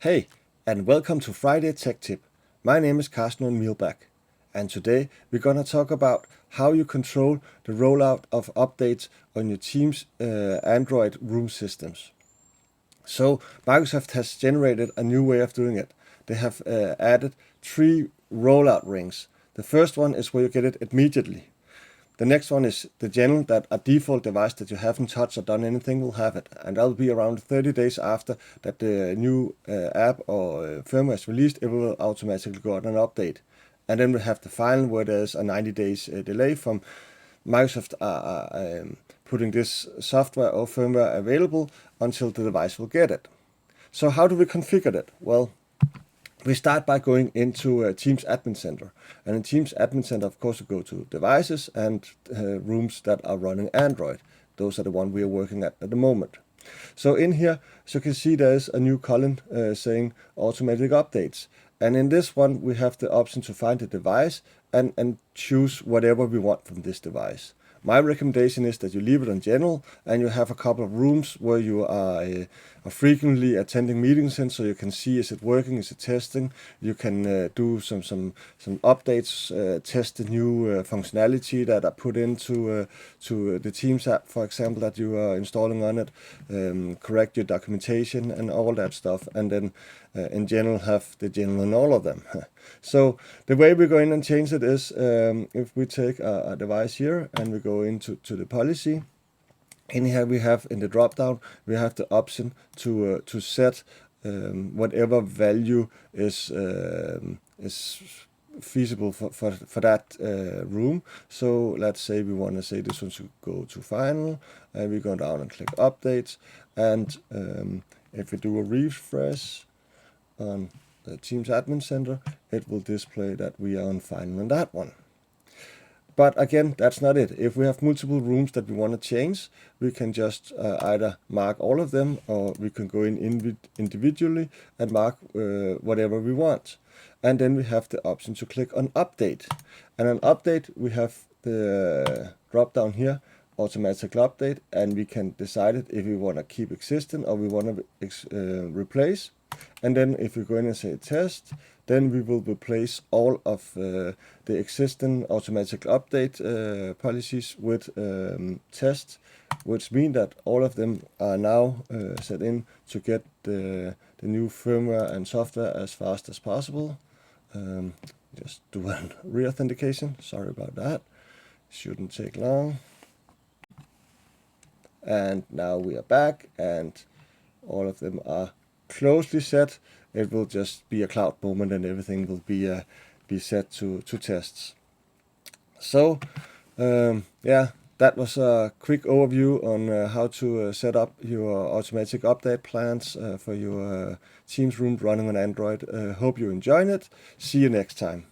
Hey, and welcome to Friday Tech Tip. My name is Carsten Mielbach, and today we're gonna talk about how you control the rollout of updates on your team's Android room systems. So Microsoft has generated a new way of doing it. They have added 3 rollout rings. The first one is where you get it immediately. The next one is the general, that a default device that you haven't touched or done anything will have it. And that'll be around 30 days after that the new app or firmware is released, it will automatically go on an update. And then we have the final, where there's a 90 days delay from Microsoft putting this software or firmware available until the device will get it. So how do we configure it? Well, we start by going into Teams Admin Center. And in Teams Admin Center, of course, we go to devices and rooms that are running Android. Those are the ones we are working at the moment. So in here, as you can see, there's a new column saying automatic updates. And in this one, we have the option to find the device and choose whatever we want from this device. My recommendation is that you leave it on general, and you have a couple of rooms where you are frequently attending meetings in, so you can see, is it working, is it testing. You can do some updates, test the new functionality that are put into to the Teams app, for example, that you are installing on it, correct your documentation and all that stuff, and then in general have the general in all of them. So the way we go in and change it is, if we take a device here and we go into the policy, in here we have, in the drop down, we have the option to set whatever value is feasible for that room. So let's say we want to say this one should go to final, and we go down and click updates, and if we do a refresh on the Teams Admin Center, it will display that we are on final on that one. But again, that's not it. If we have multiple rooms that we want to change, we can just either mark all of them, or we can go in individually and mark whatever we want. And then we have the option to click on update. And on update, we have the drop down here, automatic update, and we can decide it if we want to keep existing or we want to replace. And then if we go in and say test, then we will replace all of the existing automatic update policies with test, which means that all of them are now set in to get the new firmware and software as fast as possible. Just do a re-authentication. Sorry about that. Shouldn't take long. And now we are back, and all of them are closely set. It will just be a cloud moment, and everything will be set to tests. So yeah, that was a quick overview on how to set up your automatic update plans for your Teams room running on Android. Hope you enjoyed it. See you next time.